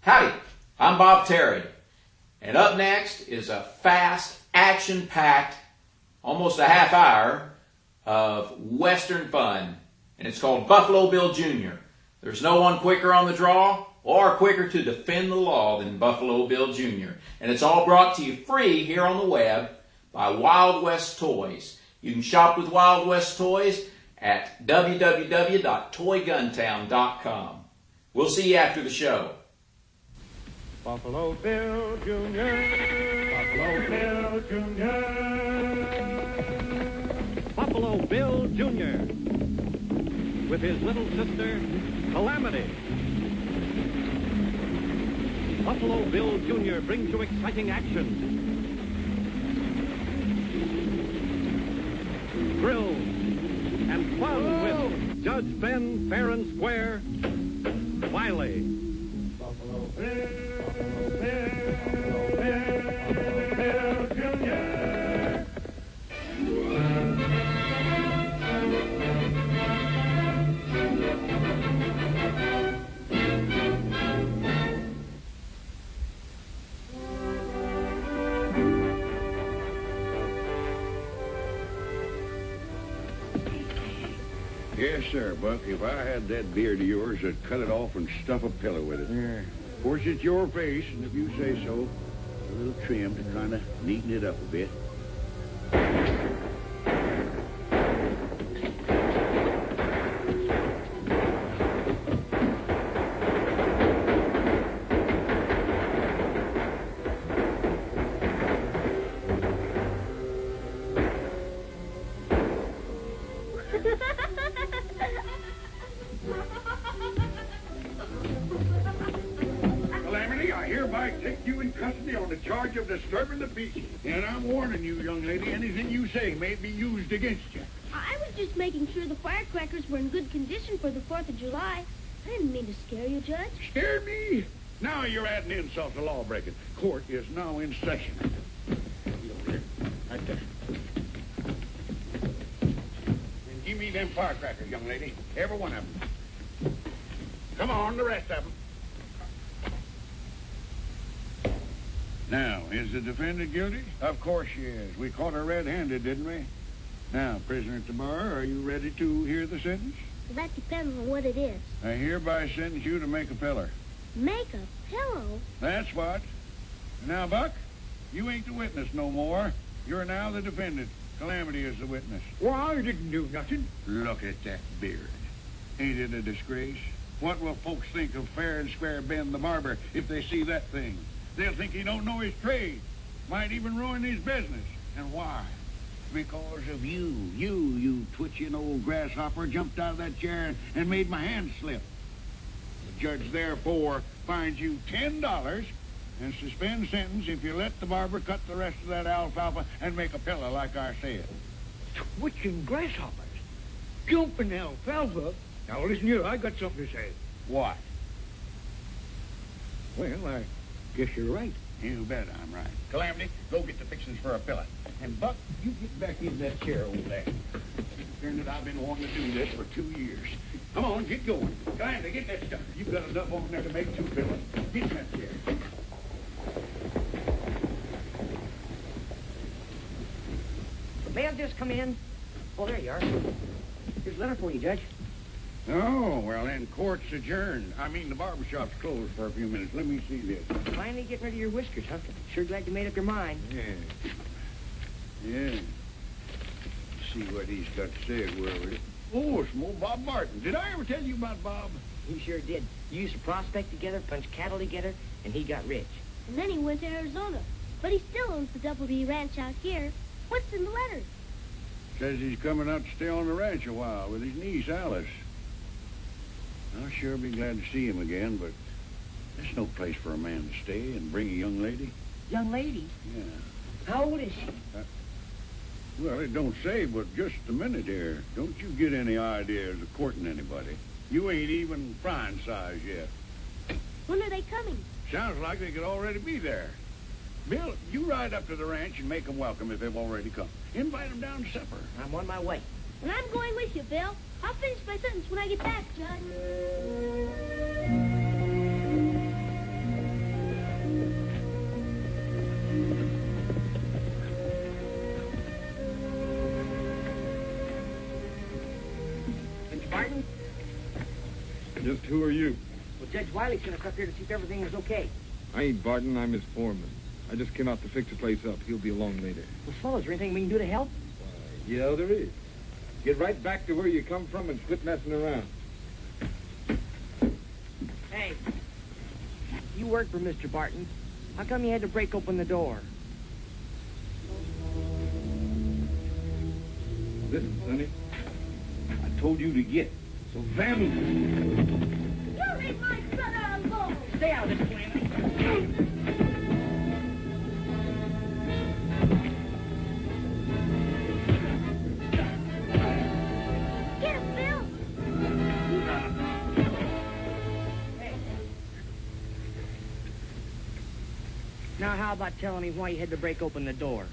Howdy, I'm Bob Terry, and up next is a fast, action-packed, almost a half hour of Western fun, and it's called Buffalo Bill Jr. There's no one quicker on the draw or quicker to defend the law than Buffalo Bill Jr., and it's all brought to you free here on the web by Wild West Toys. You can shop with Wild West Toys at www.toyguntown.com. We'll see you after the show. Buffalo Bill Jr. Buffalo Bill Jr. Buffalo Bill Jr. with his little sister, Calamity. Buffalo Bill Jr. brings you exciting action, thrills, and fun with Judge Ben fair and square, Wiley. Buffalo Bill. Yes, sir, Buck. If I had that beard of yours, I'd cut it off and stuff a pillow with it. Yeah. Of course, it's your face, and if you say so, a little trim to kind of neaten it up a bit. Calamity, I hereby take you in custody on the charge of disturbing the peace. And I'm warning you, young lady, anything you say may be used against you. I was just making sure the firecrackers were in good condition for the 4th of July. I didn't mean to scare you, Judge. Scared me? Now you're adding insult to law-breaking. Court is now in session. Right there. And give me them firecrackers, young lady. Every one of them. Come on, the rest of them. Now, is the defendant guilty? Of course she is. We caught her red-handed, didn't we? Now, prisoner at the bar, are you ready to hear the sentence? Well, that depends on what it is. I hereby sentence you to make a pillar. Make a pillow? That's what. Now, Buck, you ain't the witness no more. You're now the defendant. Calamity is the witness. Well, I didn't do nothing. Look at that beard. Ain't it a disgrace? What will folks think of fair and square Ben the barber if they see that thing? They'll think he don't know his trade. Might even ruin his business. And why? Because of you. You twitching old grasshopper, jumped out of that chair and made my hand slip. The judge, therefore, fines you $10 and suspends sentence if you let the barber cut the rest of that alfalfa and make a pillow like I said. Twitching grasshoppers. Jumping alfalfa. Now, listen here, I got something to say. What? Well, I guess you're right. You bet I'm right. Calamity, go get the fixings for a pillow. And, Buck, you get back in that chair over there. That I've been wanting to do this for 2 years. Come on, get going. Calamity, get that stuff. You've got enough on there to make 2 pillows. Get in that chair. May I just come in? Oh, there you are. Here's a letter for you, Judge. Oh, well, then court's adjourned. I mean, the barber shop's closed for a few minutes. Let me see this. Finally getting rid of your whiskers, huh? Sure glad you made up your mind. Yeah. See what he's got to say, will we? Oh, it's more Bob Martin. Did I ever tell you about Bob? He sure did. You used to prospect together, punch cattle together, and he got rich. And then he went to Arizona. But he still owns the Double D Ranch out here. What's in the letter? Says he's coming out to stay on the ranch a while with his niece, Alice. I'll sure be glad to see him again, but there's no place for a man to stay and bring a young lady. Young lady? Yeah. How old is she? Well, it don't say, but just a minute here. Don't you get any ideas of courting anybody. You ain't even frying size yet. When are they coming? Sounds like they could already be there. Bill, you ride up to the ranch and make them welcome if they've already come. Invite them down to supper. I'm on my way. And I'm going with you, Bill. I'll finish my sentence when I get back, Judge. who are you? Well, Judge Wiley sent us up here to see if everything was okay. I ain't Barton. I'm his foreman. I just came out to fix the place up. He'll be along later. Well, fellas, is there anything we can do to help? Yeah, there is. Get right back to where you come from and quit messing around. Hey, you work for Mr. Barton. How come you had to break open the door? Listen, Sonny. I told you to get. So family. You leave my brother alone! Stay out of this, Calamity. Get him, Bill! Now, how about telling me why you had to break open the door?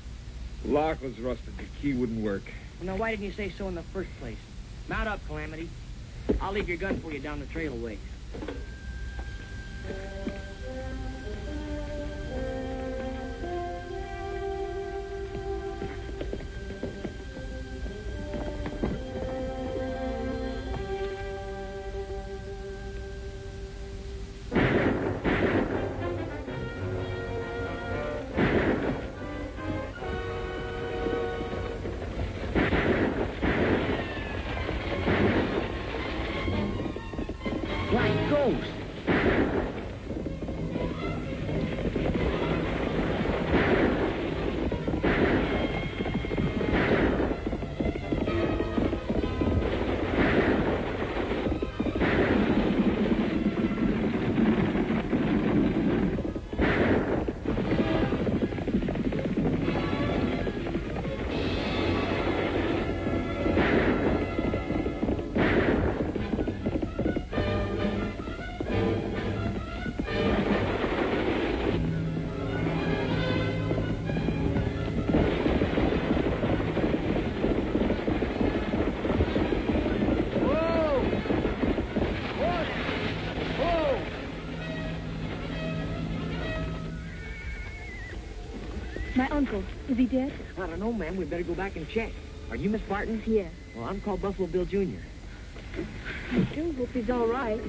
The lock was rusted. The key wouldn't work. Well, now, why didn't you say so in the first place? Mount up, Calamity. I'll leave your gun for you down the trail a ways. Black ghost. My uncle, is he dead? I don't know, ma'am. We better go back and check. Are you Miss Barton? Yes. Well, I'm called Buffalo Bill Jr. I do hope he's all right.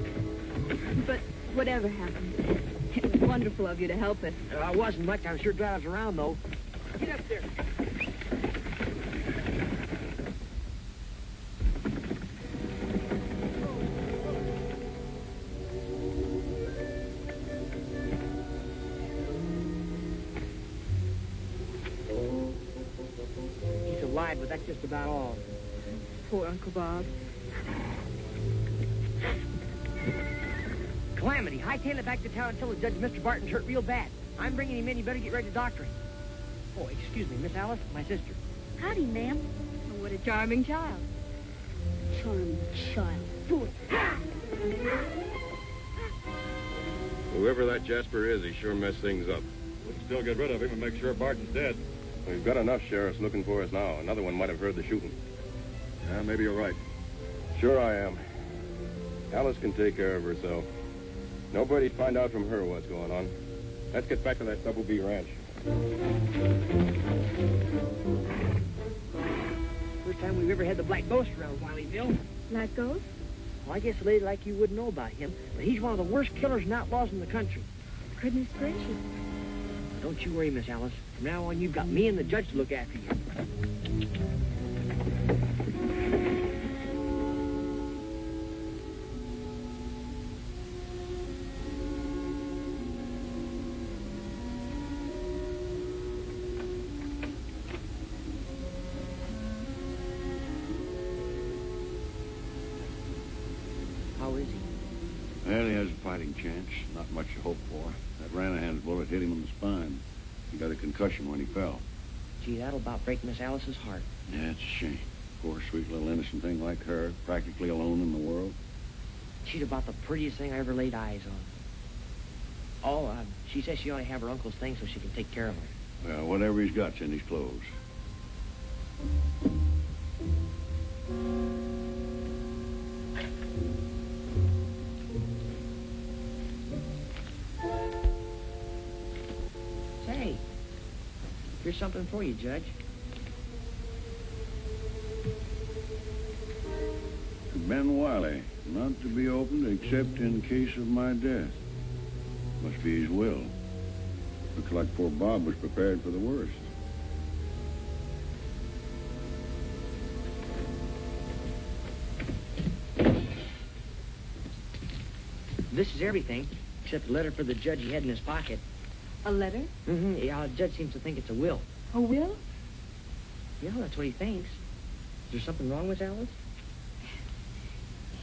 But whatever happened, it was wonderful of you to help us. I wasn't much. I'm sure glad I was around, though. Get up there. He's alive, but that's just about all. Poor Uncle Bob. Calamity, hightail it back to town and tell the judge Mr. Barton's hurt real bad. I'm bringing him in. You better get ready to doctor him. Oh, excuse me, Miss Alice, my sister. Howdy, ma'am. Oh, what a charming child. Charming child. Fool. Whoever that Jasper is, he sure messed things up. We'll still get rid of him and make sure Barton's dead. We've got enough sheriffs looking for us now. Another one might have heard the shooting. Yeah, maybe you're right. Sure I am. Alice can take care of herself. Nobody'd find out from her what's going on. Let's get back to that Double B ranch. First time we've ever had the Black Ghost around, Wiley Bill. Black Ghost? Well, I guess a lady like you wouldn't know about him, but he's one of the worst killers and outlaws in the country. Goodness gracious. Don't you worry, Miss Alice. From now on, you've got me and the judge to look after you. How is he? Well, he has a fighting chance. Not much to hope for. That Ranahan's bullet hit him in the spine. He got a concussion when he fell. Gee, that'll about break Miss Alice's heart. Yeah, it's a shame. Poor, sweet little innocent thing like her, practically alone in the world. She's about the prettiest thing I ever laid eyes on. Oh, she says she ought to have her uncle's thing so she can take care of her. Well, whatever he's got's in his clothes. Say, here's something for you, Judge. Ben Wiley. Not to be opened except in case of my death. Must be his will. Looks like poor Bob was prepared for the worst. This is everything, except the letter for the judge he had in his pocket. A letter? Mm-hmm. Yeah, the judge seems to think it's a will. A will? Yeah, that's what he thinks. Is there something wrong, Miss Alice?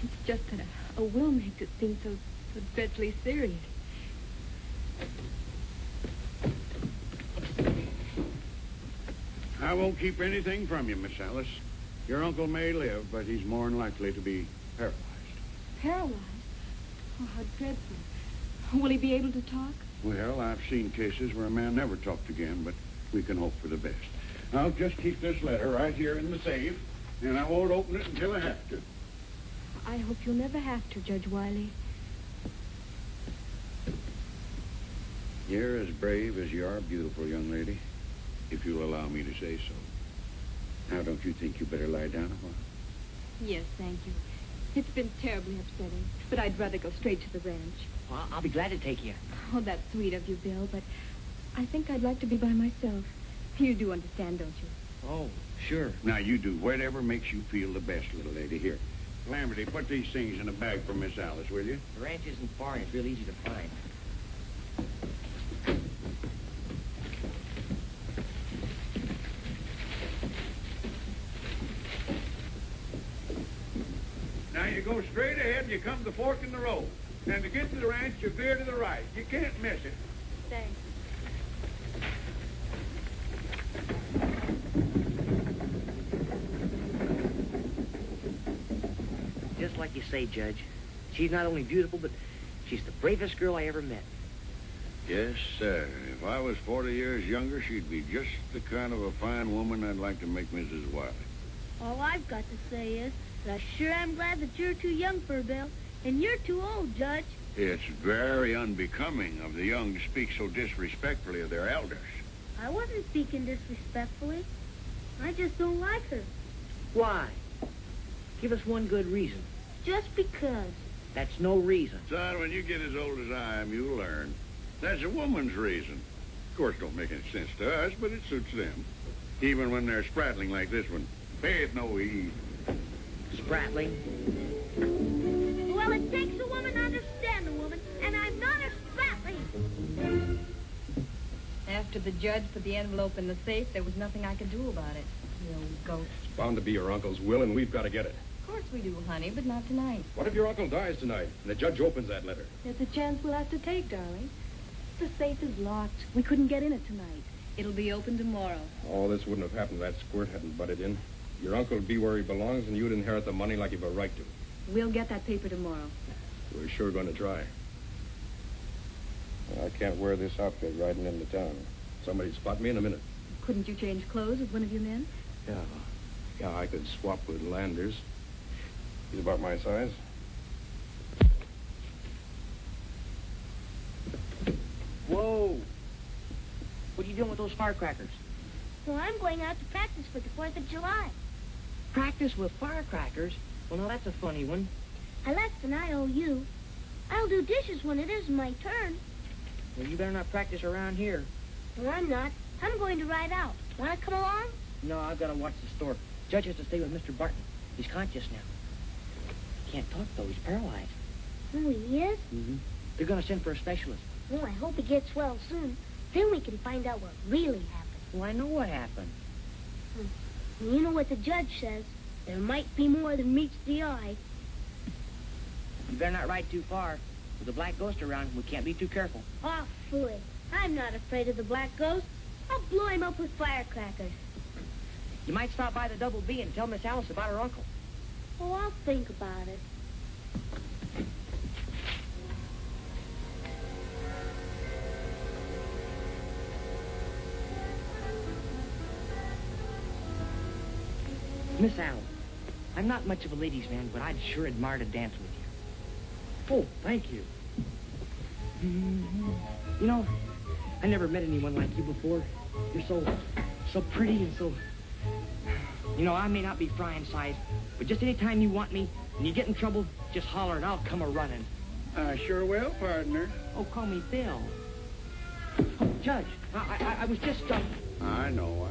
It's just that a will makes it seem so dreadfully serious. I won't keep anything from you, Miss Alice. Your uncle may live, but he's more than likely to be paralyzed. Paralyzed? Oh, how dreadful. Will he be able to talk? Well, I've seen cases where a man never talked again, but we can hope for the best. I'll just keep this letter right here in the safe, and I won't open it until I have to. I hope you'll never have to, Judge Wiley. You're as brave as you are beautiful, young lady, if you'll allow me to say so. Now, don't you think you better lie down a while? Yes, thank you. It's been terribly upsetting, but I'd rather go straight to the ranch. Well, I'll be glad to take you. Oh, that's sweet of you, Bill, but I think I'd like to be by myself. You do understand, don't you? Oh, sure. Now, you do whatever makes you feel the best, little lady. Here, Lamberty, put these things in a bag for Miss Alice, will you? The ranch isn't far, and it's real easy to find. Now, you go straight ahead and you come to the fork in the road. And to get to the ranch, you veer to the right. You can't miss it. Thanks. Just like you say, Judge. She's not only beautiful, but she's the bravest girl I ever met. Yes, sir. If I was 40 years younger, she'd be just the kind of a fine woman I'd like to make Mrs. Wiley. All I've got to say is that I sure am glad that you're too young for a bill, and you're too old, Judge. It's very unbecoming of the young to speak so disrespectfully of their elders. I wasn't speaking disrespectfully. I just don't like her. Why? Give us one good reason. Just because. That's no reason. Son, when you get as old as I am, you'll learn. That's a woman's reason. Of course, it don't make any sense to us, but it suits them. Even when they're sprattling like this one. Pay it no heed. Sprattling? Well, it takes a woman to understand a woman, and I'm not a spratling. After the judge put the envelope in the safe, there was nothing I could do about it. You old goat. It's bound to be your uncle's will, and we've got to get it. Of course we do, honey, but not tonight. What if your uncle dies tonight, and the judge opens that letter? There's a chance we'll have to take, darling. The safe is locked. We couldn't get in it tonight. It'll be open tomorrow. Oh, this wouldn't have happened if that squirt hadn't butted in. Your uncle would be where he belongs, and you'd inherit the money like you've a right to. We'll get that paper tomorrow. We're sure going to try. I can't wear this outfit riding into town. Somebody'd spot me in a minute. Couldn't you change clothes with one of your men? Yeah, I could swap with Landers. He's about my size. Whoa! What are you doing with those firecrackers? Well, I'm going out to practice for the 4th of July. Practice with firecrackers? Well, now that's a funny one. I left an IOU. I'll do dishes when it is my turn. Well, you better not practice around here. Well, I'm not. I'm going to ride out. Want to come along? No, I've got to watch the store. Judge has to stay with Mr. Barton. He's conscious now. Can't talk, though. He's paralyzed. Oh, he is? Mm-hmm. They're going to send for a specialist. Well, I hope he gets well soon. Then we can find out what really happened. Well, I know what happened. You know what the judge says. There might be more than meets the eye. You better not ride too far. With the black ghost around, we can't be too careful. Oh, fool. I'm not afraid of the black ghost. I'll blow him up with firecrackers. You might stop by the Double B and tell Miss Alice about her uncle. Oh, I'll think about it. Miss Alice, I'm not much of a ladies' man, but I'd sure admire to dance with you. Oh, thank you. Mm-hmm. You know, I never met anyone like you before. You're so pretty and so... You know, I may not be Frying size, but just any time you want me, When you get in trouble, just holler and I'll come a-running. I sure will, partner. Oh, call me Bill. Oh, Judge, I was just, I know.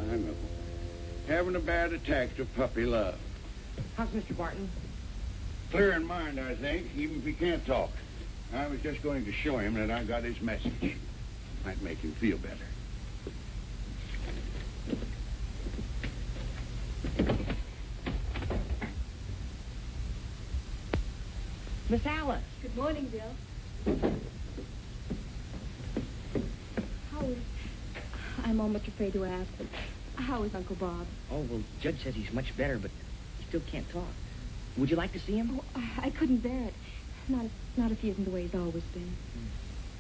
Having a bad attack of puppy love. How's Mr. Barton? Clear in mind, I think, even if he can't talk. I was just going to show him that I got his message. Might make him feel better. Miss Alice. Good morning, Bill. I'm almost afraid to ask, but how is Uncle Bob? Oh, well, Judge says he's much better, but he still can't talk. Would you like to see him? Oh, I couldn't bear it. Not if he isn't the way he's always been.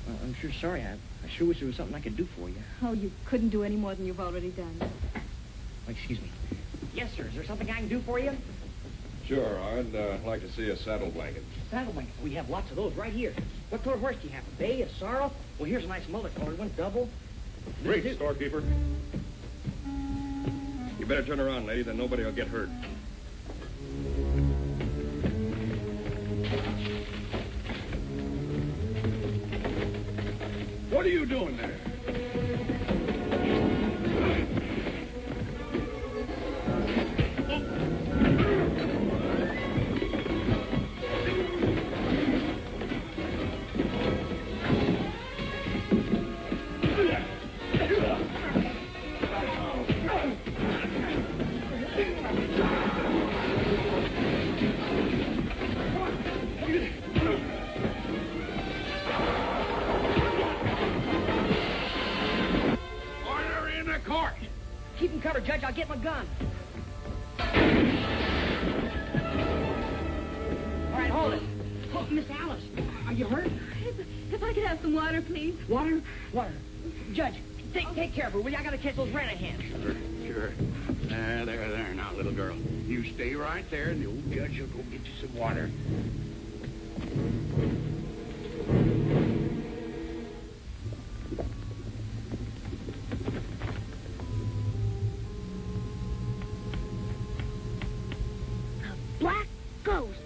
Well, I'm sure sorry. I sure wish there was something I could do for you. Oh, you couldn't do any more than you've already done. Oh, excuse me. Yes, sir. Is there something I can do for you? Sure, I'd like to see a saddle blanket. Saddle blankets. We have lots of those right here. What color horse do you have? A bay, a sorrel? Well, here's a nice mullet-colored one, double. Great, storekeeper. You better turn around, lady, then nobody will get hurt. What are you doing there? Keep him covered, Judge. I'll get my gun. All right, hold it. Oh, Miss Alice, are you hurt? If I could have some water, please. Water? Water. Judge, take care of her, will you? I gotta catch those rat-a-hens. Sure. There now, little girl. You stay right there, and the old judge will go get you some water. Black ghost.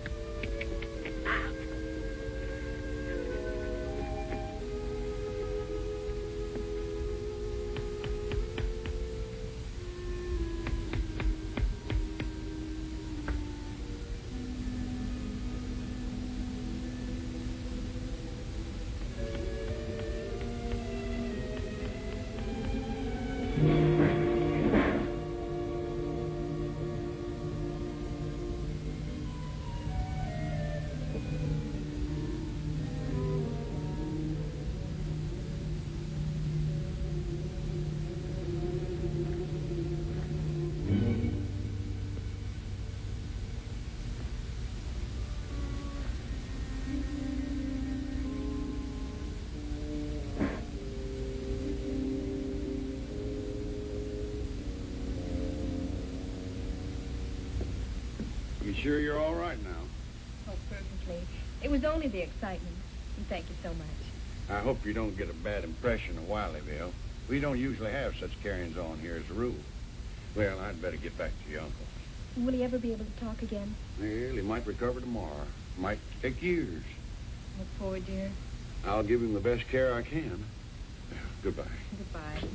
You sure you're all right now? Oh, perfectly. It was only the excitement. And thank you so much. I hope you don't get a bad impression of Wileyville. We don't usually have such carryings on here as a rule. Well, I'd better get back to your uncle. Will he ever be able to talk again? Well, he might recover tomorrow. Might take years. Look forward, dear. I'll give him the best care I can. Goodbye. Goodbye.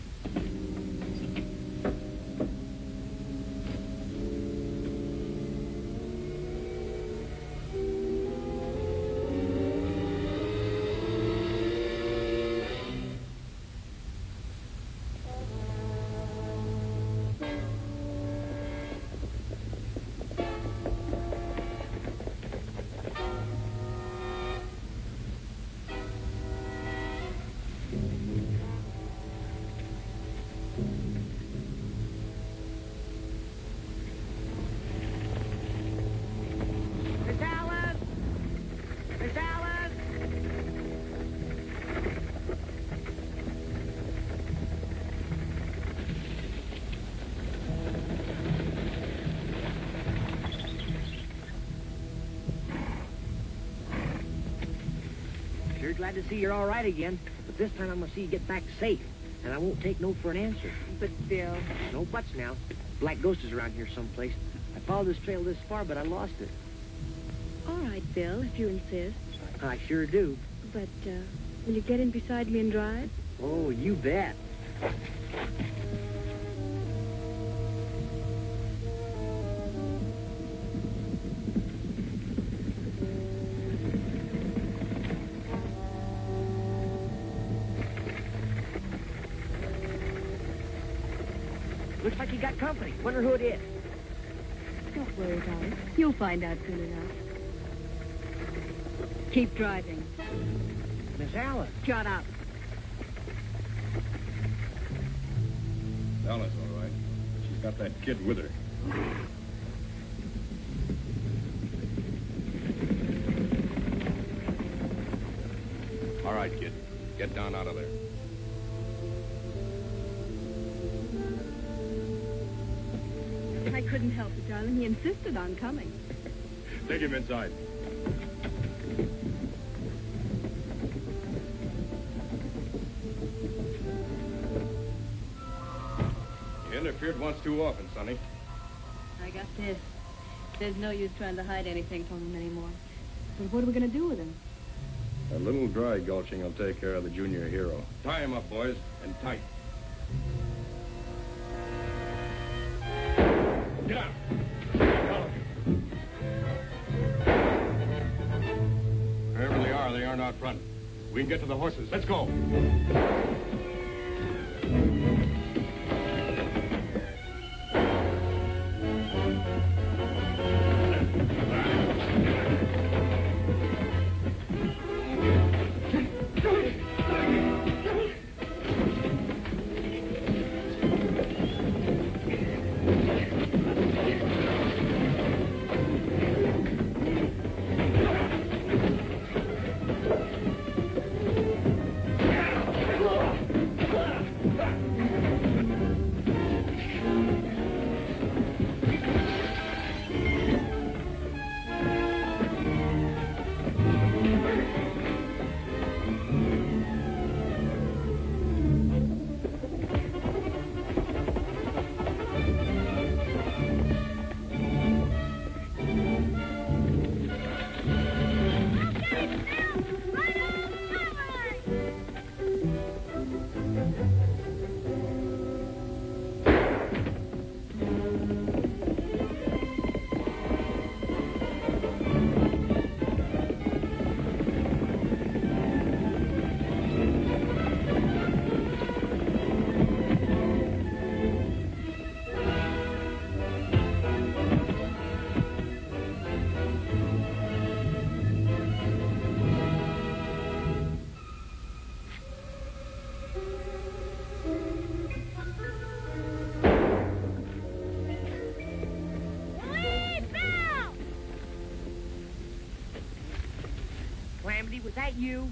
Miss Alice! Miss Alice! Sure glad to see you're all right again, but this time I'm gonna see you get back safe, and I won't take no for an answer. But Bill... No buts now. Black Ghost is around here someplace. I followed this trail this far, but I lost it. All right, Bill, if you insist. I sure do. But, will you get in beside me and drive? Oh, you bet. Looks like you got company. Wonder who it is. Don't worry about it. You'll find out soon enough. Keep driving. Miss Alice. Shut up. Alice, all right. She's got that kid with her. All right, kid. Get down out of there. I couldn't help it, darling. He insisted on coming. Take him inside. You interfered once too often, Sonny. I got this. There's no use trying to hide anything from him anymore. But what are we going to do with him? A little dry gulching will take care of the junior hero. Tie him up, boys, and tight. Get out! Wherever they aren't out front. We can get to the horses. Let's go. Was that you?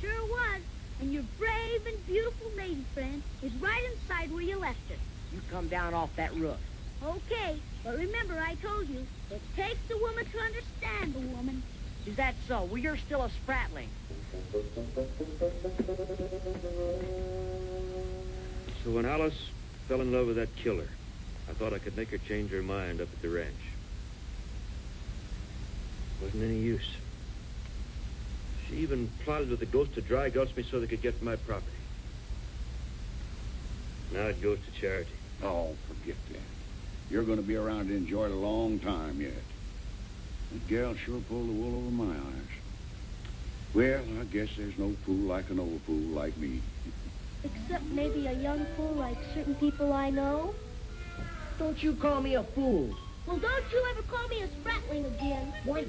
Sure was. And your brave and beautiful lady friend is right inside where you left her. You come down off that roof. Okay, but remember I told you, it takes a woman to understand a woman. Is that so? Well, you're still a spratling. So when Alice fell in love with that killer, I thought I could make her change her mind up at the ranch. Wasn't any use. She even plotted with the ghost to dry gulch me so they could get my property. Now it goes to charity. Oh, forget that. You're going to be around to enjoy it a long time yet. That gal sure pulled the wool over my eyes. Well, I guess there's no fool like an old fool like me. Except maybe a young fool like certain people I know. Don't you call me a fool. Well, don't you ever call me a spratling again. What?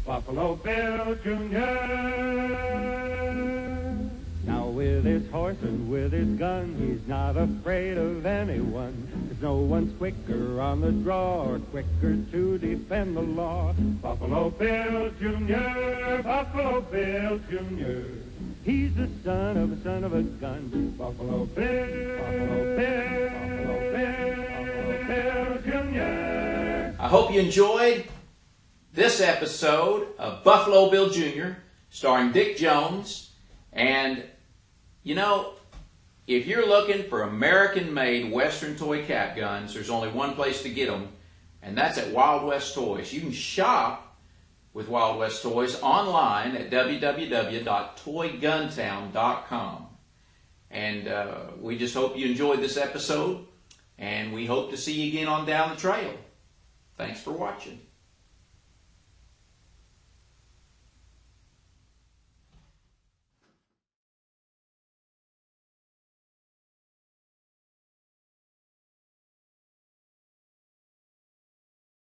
Buffalo Bill Jr. Now with his horse and with his gun, he's not afraid of anyone. There's no one's quicker on the draw or quicker to defend the law. Buffalo Bill Jr., Buffalo Bill Jr. He's the son of a gun. Buffalo Bill, Buffalo Bill, Buffalo Bill, Buffalo Bill Jr. I hope you enjoyed this episode of Buffalo Bill Jr., starring Dick Jones. And, you know, if you're looking for American-made Western toy cap guns, there's only one place to get them, and that's at Wild West Toys. You can shop with Wild West Toys online at www.toyguntown.com. And we just hope you enjoyed this episode, and we hope to see you again on Down the Trail. Thanks for watching.